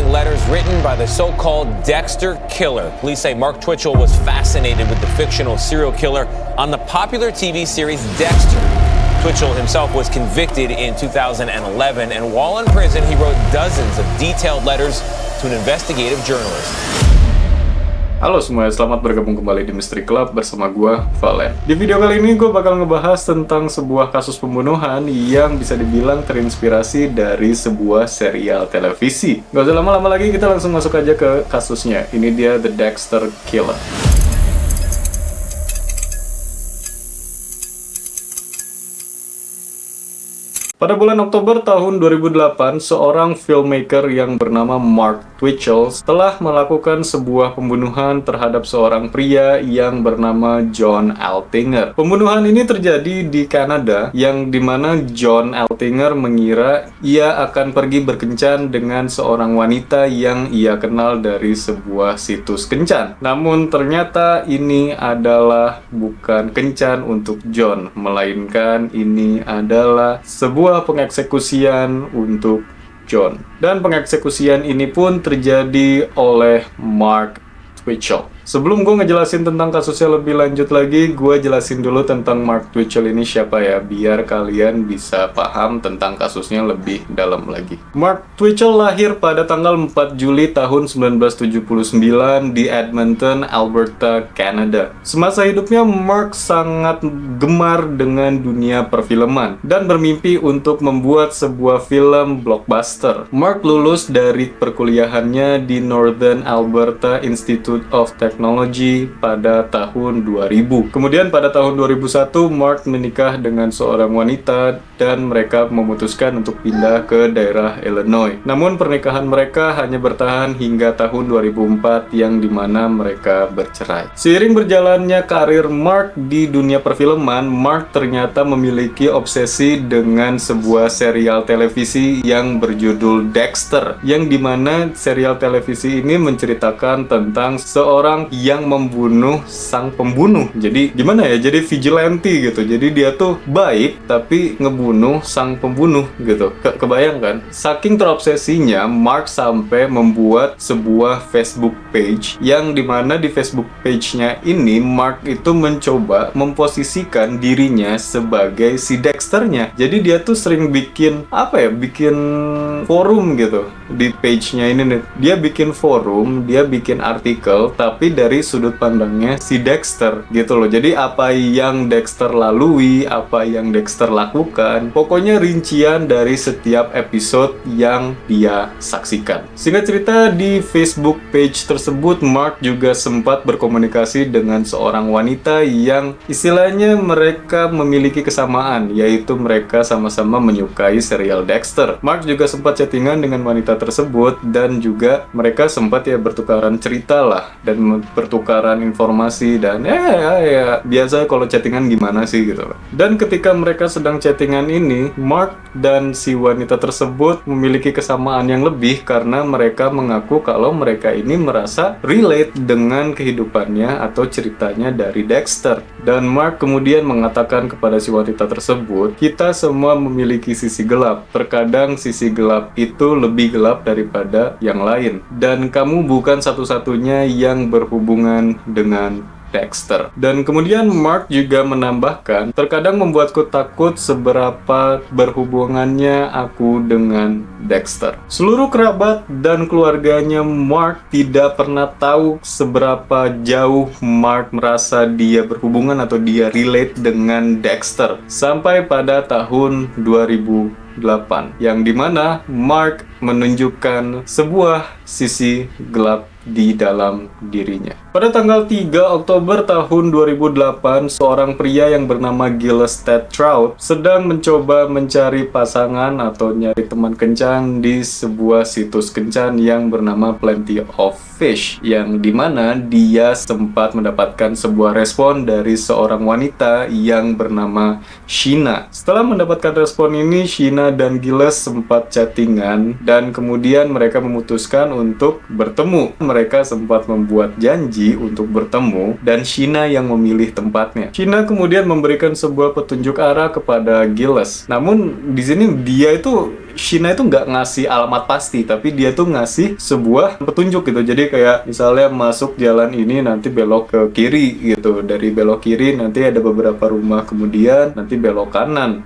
revealing letters written by the so-called Dexter Killer. Police say Mark Twitchell was fascinated with the fictional serial killer on the popular TV series Dexter. Twitchell himself was convicted in 2011, and while in prison, he wrote dozens of detailed letters to an investigative journalist. Halo semuanya, selamat bergabung kembali di Mystery Club bersama gua, Valen. Di video kali ini gue bakal ngebahas tentang sebuah kasus pembunuhan yang bisa dibilang terinspirasi dari sebuah serial televisi. Gak usah lama-lama lagi, kita langsung masuk aja ke kasusnya. Ini dia The Dexter Killer. Pada bulan Oktober tahun 2008, seorang filmmaker yang bernama Mark Twitchell telah melakukan sebuah pembunuhan terhadap seorang pria yang bernama John Altinger. Pembunuhan ini terjadi di Kanada, yang dimana John Altinger mengira ia akan pergi berkencan dengan seorang wanita yang ia kenal dari sebuah situs kencan. Namun ternyata ini adalah bukan kencan untuk John, melainkan ini adalah sebuah pengeksekusian untuk John. Dan pengeksekusian ini pun terjadi oleh Mark Twitchell. Sebelum gue ngejelasin tentang kasusnya lebih lanjut lagi, gue jelasin dulu tentang Mark Twitchell ini siapa ya, biar kalian bisa paham tentang kasusnya lebih dalam lagi. Mark Twitchell lahir pada tanggal 4 Juli tahun 1979 di Edmonton, Alberta, Kanada. Semasa hidupnya, Mark sangat gemar dengan dunia perfilman dan bermimpi untuk membuat sebuah film blockbuster. Mark lulus dari perkuliahannya di Northern Alberta Institute of Technology pada tahun 2000. Kemudian pada tahun 2001, Mark menikah dengan seorang wanita dan mereka memutuskan untuk pindah ke daerah Illinois. Namun pernikahan mereka hanya bertahan hingga tahun 2004 yang dimana mereka bercerai. Seiring berjalannya karir Mark di dunia perfilman, Mark ternyata memiliki obsesi dengan sebuah serial televisi yang berjudul Dexter, yang dimana serial televisi ini menceritakan tentang seorang yang membunuh sang pembunuh. Jadi gimana ya, jadi vigilante gitu. Jadi dia tuh baik tapi ngebunuh sang pembunuh gitu. Kebayang kan? Saking terobsesinya, Mark sampai membuat sebuah Facebook page, yang dimana di Facebook page-nya ini Mark itu mencoba memposisikan dirinya sebagai si Dexter-nya. Jadi dia tuh sering bikin bikin forum gitu di page-nya ini nih. Dia bikin forum, dia bikin artikel tapi dari sudut pandangnya si Dexter gitu loh. Jadi apa yang Dexter lalui, apa yang Dexter lakukan, pokoknya rincian dari setiap episode yang dia saksikan. Singkat cerita, di Facebook page tersebut Mark juga sempat berkomunikasi dengan seorang wanita yang istilahnya mereka memiliki kesamaan, yaitu mereka sama-sama menyukai serial Dexter. Mark juga sempat chattingan dengan wanita tersebut dan juga mereka sempat bertukaran cerita lah dan pertukaran informasi dan ya biasa kalau chattingan gimana sih gitu. Dan ketika mereka sedang chattingan ini, Mark dan si wanita tersebut memiliki kesamaan yang lebih karena mereka mengaku kalau mereka ini merasa relate dengan kehidupannya atau ceritanya dari Dexter. Dan Mark kemudian mengatakan kepada si wanita tersebut, kita semua memiliki sisi gelap. Terkadang sisi gelap itu lebih gelap daripada yang lain. Dan kamu bukan satu-satunya yang berhubungan dengan Dexter. Dan kemudian Mark juga menambahkan, terkadang membuatku takut seberapa berhubungannya aku dengan Dexter. Seluruh kerabat dan keluarganya Mark tidak pernah tahu seberapa jauh Mark merasa dia berhubungan atau dia relate dengan Dexter sampai pada tahun 2008, yang dimana Mark menunjukkan sebuah sisi gelap di dalam dirinya. Pada tanggal 3 Oktober tahun 2008, seorang pria yang bernama Gilles Ted Trout sedang mencoba mencari pasangan atau nyari teman kencan di sebuah situs kencan yang bernama Plenty of Fish, yang dimana dia sempat mendapatkan sebuah respon dari seorang wanita yang bernama Sheena. Setelah mendapatkan respon ini, Sheena dan Gilles sempat chattingan dan kemudian mereka memutuskan untuk bertemu. Mereka sempat membuat janji untuk bertemu dan Sheena yang memilih tempatnya. Sheena kemudian memberikan sebuah petunjuk arah kepada Gilles. Namun di sini dia itu Sheena itu nggak ngasih alamat pasti, tapi dia tuh ngasih sebuah petunjuk gitu. Jadi kayak misalnya masuk jalan ini nanti belok ke kiri gitu. Dari belok kiri nanti ada beberapa rumah, kemudian nanti belok kanan.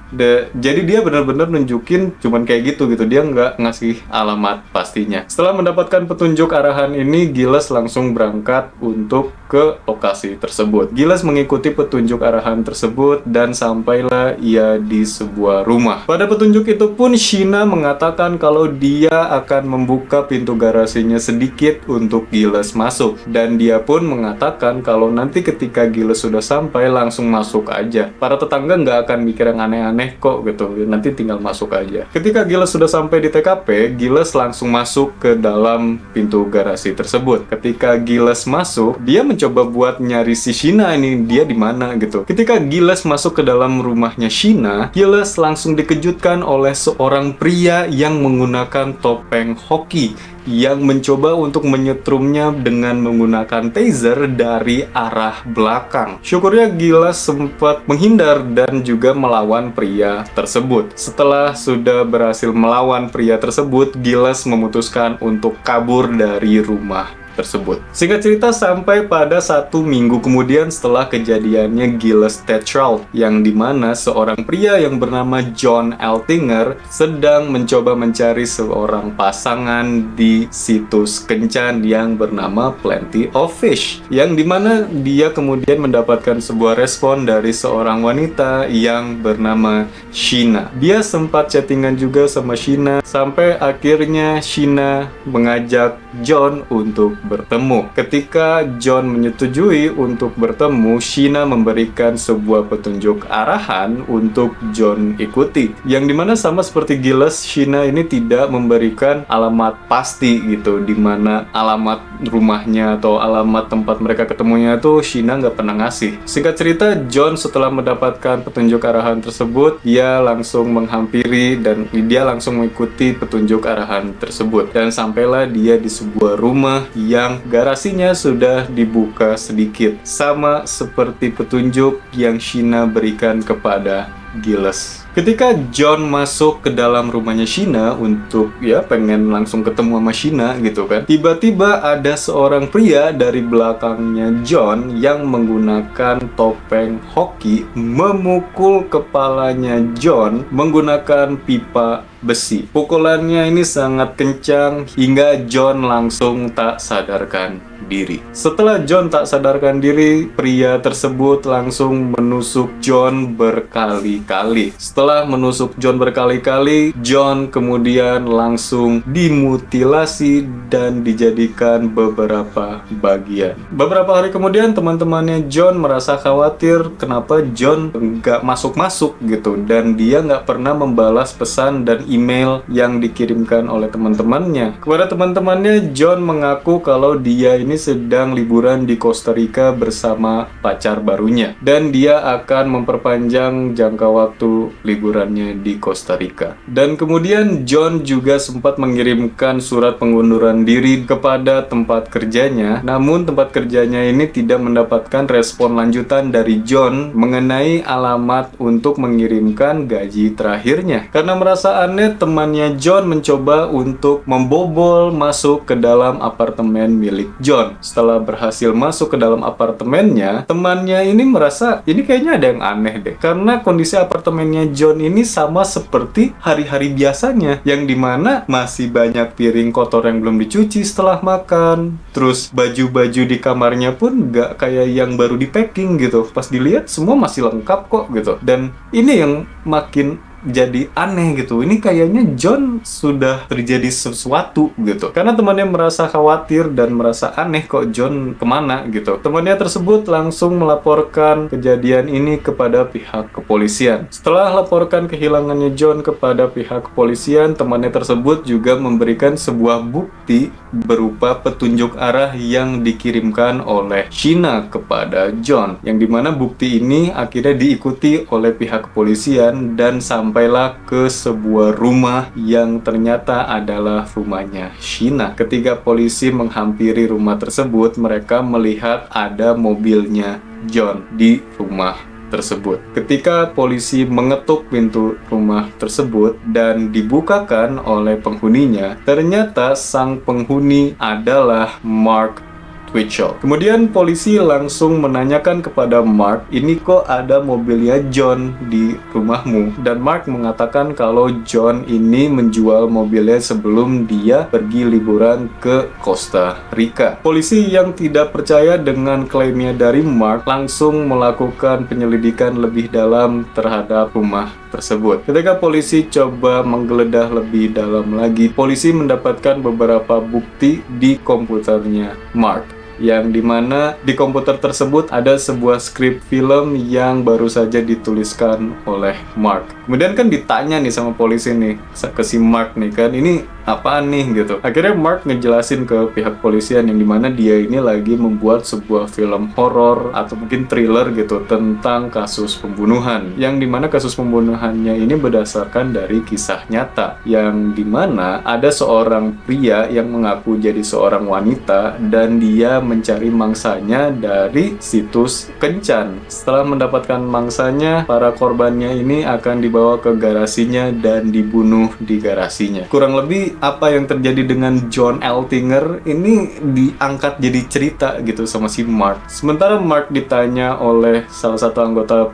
Jadi dia benar-benar nunjukin cuman kayak gitu. Dia nggak ngasih alamat pastinya. Setelah mendapatkan petunjuk arahan ini, Giles langsung berangkat untuk ke lokasi tersebut. Giles mengikuti petunjuk arahan tersebut dan sampailah ia di sebuah rumah. Pada petunjuk itu pun Sheena mengatakan kalau dia akan membuka pintu garasinya sedikit untuk Giles masuk, dan dia pun mengatakan kalau nanti ketika Giles sudah sampai langsung masuk aja. Para tetangga nggak akan mikir yang aneh-aneh kok gitu, nanti tinggal masuk aja. Ketika Giles sudah sampai di TKP, Giles langsung masuk ke dalam pintu garasi tersebut. Ketika Giles masuk, dia mencoba buat nyari si Sheena ini, dia di mana gitu. Ketika Giles masuk ke dalam rumahnya Sheena, Giles langsung dikejutkan oleh seorang pria yang menggunakan topeng hoki yang mencoba untuk menyetrumnya dengan menggunakan taser dari arah belakang. Syukurnya Giles sempat menghindar dan juga melawan pria tersebut. Setelah sudah berhasil melawan pria tersebut, Giles memutuskan untuk kabur dari rumah tersebut. Singkat cerita, sampai pada 1 minggu kemudian setelah kejadiannya Giles Tetralt, yang dimana seorang pria yang bernama John Eltinger sedang mencoba mencari seorang pasangan di situs kencan yang bernama Plenty of Fish, yang dimana dia kemudian mendapatkan sebuah respon dari seorang wanita yang bernama Sheena. Dia sempat chattingan juga sama Sheena, sampai akhirnya Sheena mengajak John untuk bertemu. Ketika John menyetujui untuk bertemu, Sheena memberikan sebuah petunjuk arahan untuk John ikuti. Yang dimana sama seperti Giles, Sheena ini tidak memberikan alamat pasti gitu, dimana alamat rumahnya atau alamat tempat mereka ketemunya itu Sheena nggak pernah ngasih. Singkat cerita, John setelah mendapatkan petunjuk arahan tersebut, dia langsung menghampiri dan dia langsung mengikuti petunjuk arahan tersebut. Dan sampailah dia di sebuah rumah yang garasinya sudah dibuka sedikit, sama seperti petunjuk yang Sheena berikan kepada Giles. Ketika John masuk ke dalam rumahnya Sheena untuk pengen langsung ketemu sama Sheena gitu kan, tiba-tiba ada seorang pria dari belakangnya John yang menggunakan topeng hoki memukul kepalanya John menggunakan pipa besi. Pukulannya ini sangat kencang hingga John langsung tak sadarkan diri. Setelah John tak sadarkan diri, pria tersebut langsung menusuk John berkali-kali. Setelah menusuk John berkali-kali, John kemudian langsung dimutilasi dan dijadikan beberapa bagian. Beberapa hari kemudian, teman-temannya John merasa khawatir kenapa John nggak masuk-masuk gitu, dan dia nggak pernah membalas pesan dan email yang dikirimkan oleh teman-temannya. Kepada teman-temannya, John mengaku kalau dia ini sedang liburan di Costa Rica bersama pacar barunya, dan dia akan memperpanjang jangka waktu liburannya di Costa Rica. Dan kemudian John juga sempat mengirimkan surat pengunduran diri kepada tempat kerjanya, namun tempat kerjanya ini tidak mendapatkan respon lanjutan dari John mengenai alamat untuk mengirimkan gaji terakhirnya. Karena merasa aneh, temannya John mencoba untuk membobol masuk ke dalam apartemen milik John. Setelah berhasil masuk ke dalam apartemennya, temannya ini merasa ini kayaknya ada yang aneh deh, karena kondisi apartemennya John ini sama seperti hari-hari biasanya, yang dimana masih banyak piring kotor yang belum dicuci setelah makan, terus baju-baju di kamarnya pun nggak kayak yang baru di packing gitu. Pas dilihat semua masih lengkap kok gitu. Dan ini yang makin jadi aneh gitu. Ini kayaknya John sudah terjadi sesuatu gitu. Karena temannya merasa khawatir dan merasa aneh, kok John kemana gitu. Temannya tersebut langsung melaporkan kejadian ini kepada pihak kepolisian. Setelah laporkan kehilangannya John kepada pihak kepolisian, temannya tersebut juga memberikan sebuah bukti berupa petunjuk arah yang dikirimkan oleh Sheena kepada John. Yang dimana bukti ini akhirnya diikuti oleh pihak kepolisian dan sampailah ke sebuah rumah yang ternyata adalah rumahnya Sheena. Ketika polisi menghampiri rumah tersebut, mereka melihat ada mobilnya John di rumah tersebut. Ketika polisi mengetuk pintu rumah tersebut dan dibukakan oleh penghuninya, ternyata sang penghuni adalah Mark Twitchell. Kemudian polisi langsung menanyakan kepada Mark, ini kok ada mobilnya John di rumahmu? Dan Mark mengatakan kalau John ini menjual mobilnya sebelum dia pergi liburan ke Costa Rica. Polisi yang tidak percaya dengan klaimnya dari Mark langsung melakukan penyelidikan lebih dalam terhadap rumah tersebut. Ketika polisi coba menggeledah lebih dalam lagi, polisi mendapatkan beberapa bukti di komputernya Mark, yang dimana di komputer tersebut ada sebuah skrip film yang baru saja dituliskan oleh Mark. Kemudian kan ditanya nih sama polisi nih, ke si Mark nih kan, ini apaan nih gitu. Akhirnya Mark ngejelasin ke pihak polisian yang dimana dia ini lagi membuat sebuah film horor atau mungkin thriller gitu tentang kasus pembunuhan, yang dimana kasus pembunuhannya ini berdasarkan dari kisah nyata, yang dimana ada seorang pria yang mengaku jadi seorang wanita dan dia mencari mangsanya dari situs kencan. Setelah mendapatkan mangsanya, para korbannya ini akan dibawa ke garasinya dan dibunuh di garasinya. Kurang lebih apa yang terjadi dengan John Altinger ini diangkat jadi cerita gitu sama si Mark. Sementara Mark ditanya oleh salah satu anggota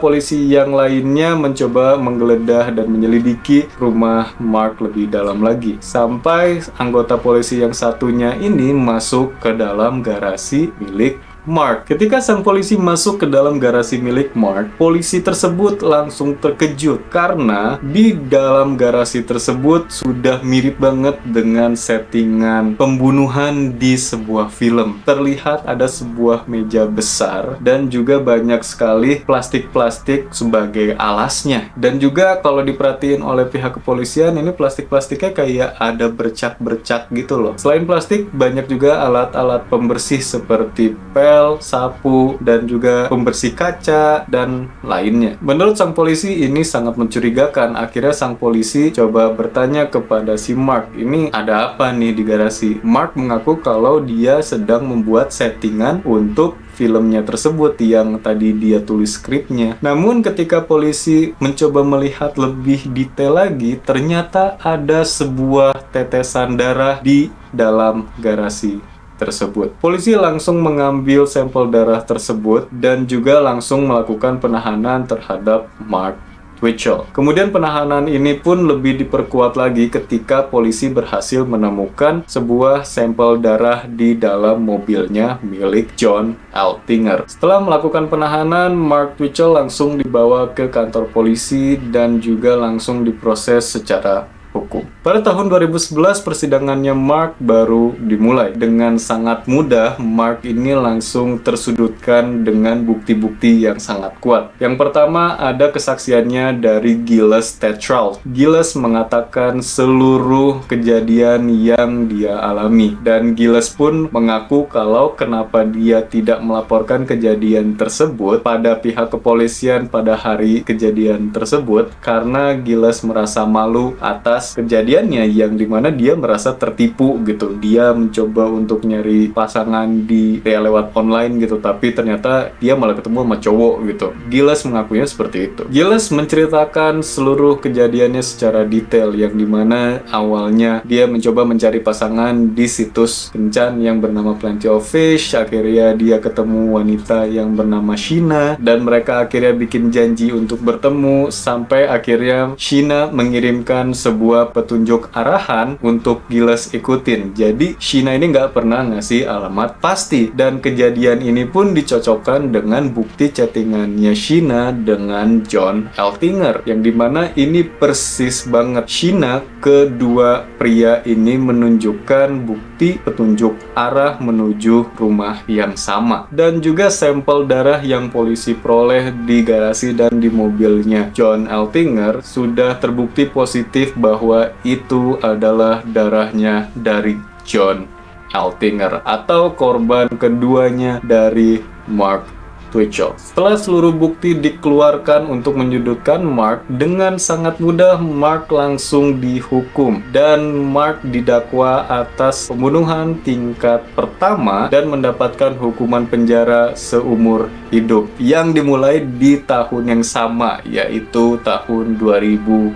polisi yang lainnya mencoba menggeledah dan menyelidiki rumah Mark lebih dalam lagi, sampai anggota polisi yang satunya ini masuk ke dalam garasi milik Mark. Ketika sang polisi masuk ke dalam garasi milik Mark, polisi tersebut langsung terkejut karena di dalam garasi tersebut sudah mirip banget dengan settingan pembunuhan di sebuah film. Terlihat ada sebuah meja besar dan juga banyak sekali plastik-plastik sebagai alasnya. Dan juga kalau diperhatiin oleh pihak kepolisian, ini plastik-plastiknya kayak ada bercak-bercak gitu loh. Selain plastik, banyak juga alat-alat pembersih seperti pel, sapu, dan juga pembersih kaca, dan lainnya. Menurut sang polisi ini sangat mencurigakan. Akhirnya sang polisi coba bertanya kepada si Mark, ini ada apa nih di garasi? Mark mengaku kalau dia sedang membuat settingan untuk filmnya tersebut yang tadi dia tulis skripnya. Namun ketika polisi mencoba melihat lebih detail lagi, ternyata ada sebuah tetesan darah di dalam garasi tersebut. Polisi langsung mengambil sampel darah tersebut dan juga langsung melakukan penahanan terhadap Mark Twitchell. Kemudian penahanan ini pun lebih diperkuat lagi ketika polisi berhasil menemukan sebuah sampel darah di dalam mobilnya milik John Altinger. Setelah melakukan penahanan, Mark Twitchell langsung dibawa ke kantor polisi dan juga langsung diproses secara hukum. Pada tahun 2011, persidangannya Mark baru dimulai. Dengan sangat mudah, Mark ini langsung tersudutkan dengan bukti-bukti yang sangat kuat. Yang pertama, ada kesaksiannya dari Gilles Tetrault. Gilles mengatakan seluruh kejadian yang dia alami. Dan Gilles pun mengaku kalau kenapa dia tidak melaporkan kejadian tersebut pada pihak kepolisian pada hari kejadian tersebut, karena Gilles merasa malu atas kejadiannya yang dimana dia merasa tertipu gitu. Dia mencoba untuk nyari pasangan lewat online gitu, tapi ternyata dia malah ketemu sama cowok gitu. Gilles mengakuinya seperti itu. Gilles menceritakan seluruh kejadiannya secara detail, yang dimana awalnya dia mencoba mencari pasangan di situs kencan yang bernama Plenty of Fish. Akhirnya dia ketemu wanita yang bernama Sheena dan mereka akhirnya bikin janji untuk bertemu, sampai akhirnya Sheena mengirimkan sebuah petunjuk arahan untuk Gilles ikutin. Jadi Sheena ini nggak pernah ngasih alamat pasti, dan kejadian ini pun dicocokkan dengan bukti chattingannya Sheena dengan John Altinger, yang dimana ini persis banget. Sheena, kedua pria ini menunjukkan bukti petunjuk arah menuju rumah yang sama, dan juga sampel darah yang polisi peroleh di garasi dan di mobilnya John Altinger sudah terbukti positif bahwa itu adalah darahnya dari John Altinger atau korban keduanya dari Mark Twitchell. Setelah seluruh bukti dikeluarkan untuk menyudutkan Mark, dengan sangat mudah Mark langsung dihukum dan Mark didakwa atas pembunuhan tingkat pertama dan mendapatkan hukuman penjara seumur hidup yang dimulai di tahun yang sama, yaitu tahun 2011.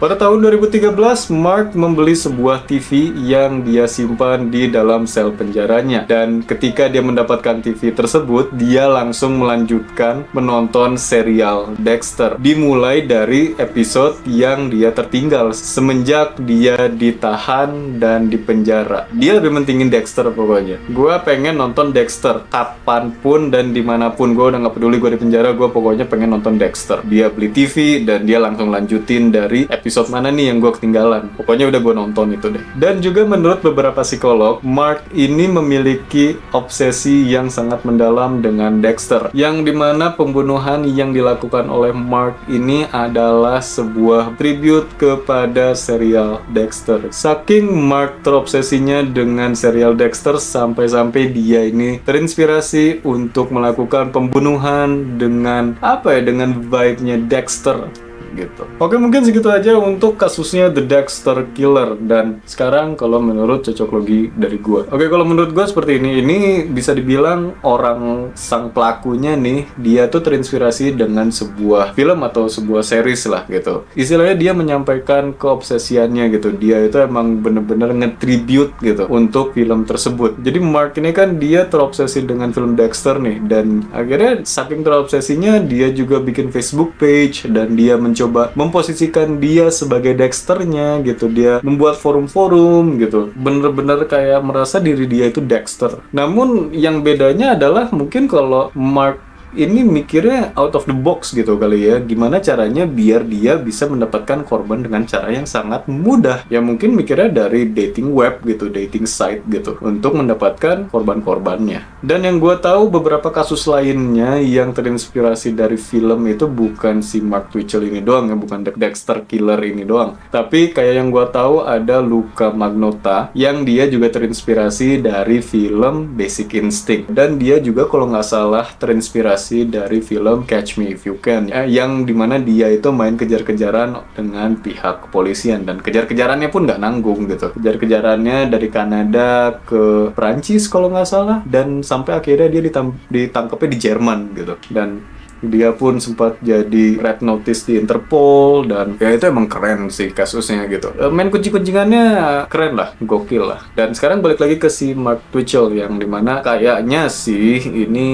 Pada tahun 2013, Mark membeli sebuah TV yang dia simpan di dalam sel penjaranya. Dan ketika dia mendapatkan TV tersebut, dia langsung melanjutkan menonton serial Dexter. Dimulai dari episode yang dia tertinggal semenjak dia ditahan dan dipenjara. Dia lebih mentingin Dexter pokoknya. Gue pengen nonton Dexter kapanpun dan dimanapun. Gue udah gak peduli gue di penjara, gue pokoknya pengen nonton Dexter. Dia beli TV dan dia langsung lanjutin dari episode mana nih yang gue ketinggalan. Pokoknya udah gue nonton itu deh. Dan juga menurut beberapa psikolog, Mark ini memiliki obsesi yang sangat mendalam dengan Dexter, yang dimana pembunuhan yang dilakukan oleh Mark ini adalah sebuah tribute kepada serial Dexter. Saking Mark terobsesinya dengan serial Dexter sampai-sampai dia ini terinspirasi untuk melakukan pembunuhan dengan dengan vibe-nya Dexter gitu. Oke, mungkin segitu aja untuk kasusnya The Dexter Killer. Dan sekarang kalau menurut cocok logi dari gue, kalau menurut gue seperti ini bisa dibilang orang sang pelakunya nih, dia tuh terinspirasi dengan sebuah film atau sebuah series lah gitu. Istilahnya dia menyampaikan keobsesiannya gitu. Dia itu emang bener-bener nge-tribute gitu untuk film tersebut. Jadi Mark ini kan dia terobsesi dengan film Dexter nih, dan akhirnya saking terobsesinya dia juga bikin Facebook page dan dia mencoba memposisikan dia sebagai Dexternya gitu. Dia membuat forum-forum gitu, bener-bener kayak merasa diri dia itu Dexter. Namun yang bedanya adalah mungkin kalau Mark ini mikirnya out of the box gitu kali ya. Gimana caranya biar dia bisa mendapatkan korban dengan cara yang sangat mudah. Ya mungkin mikirnya dari dating web gitu, dating site gitu, untuk mendapatkan korban-korbannya. Dan yang gue tahu beberapa kasus lainnya yang terinspirasi dari film itu bukan si Mark Twitchell ini doang ya, bukan The Dexter Killer ini doang. Tapi kayak yang gue tahu ada Luca Magnotta yang dia juga terinspirasi dari film Basic Instinct. Dan dia juga kalau nggak salah terinspirasi dari film Catch Me If You Can yang dimana dia itu main kejar-kejaran dengan pihak kepolisian, dan kejar-kejarannya pun nggak nanggung gitu. Kejar-kejarannya dari Kanada ke Prancis kalau nggak salah, dan sampai akhirnya dia ditangkapnya di Jerman gitu. Dan dia pun sempat jadi red notice di Interpol, dan ya itu emang keren sih kasusnya gitu. Main kuncing-kuncingannya keren lah, gokil lah. Dan sekarang balik lagi ke si Mark Twitchell yang dimana kayaknya sih ini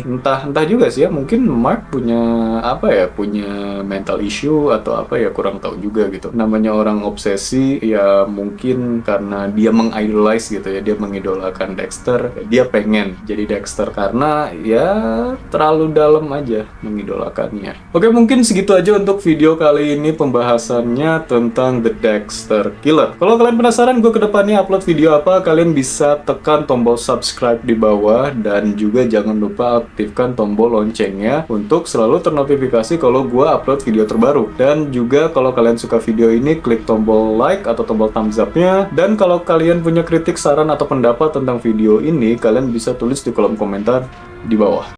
entah juga sih ya, mungkin Mark punya punya mental issue atau kurang tahu juga gitu. Namanya orang obsesi ya, mungkin karena dia mengidolize gitu ya, dia mengidolakan Dexter, dia pengen jadi Dexter karena ya terlalu dalam aja mengidolakannya. Oke, mungkin segitu aja untuk video kali ini pembahasannya tentang The Dexter Killer. Kalau kalian penasaran gue kedepannya upload video apa, kalian bisa tekan tombol subscribe di bawah, dan juga jangan lupa aktifkan tombol loncengnya untuk selalu ternotifikasi kalau gue upload video terbaru. Dan juga kalau kalian suka video ini, klik tombol like atau tombol thumbs up-nya. Dan kalau kalian punya kritik, saran, atau pendapat tentang video ini, kalian bisa tulis di kolom komentar di bawah.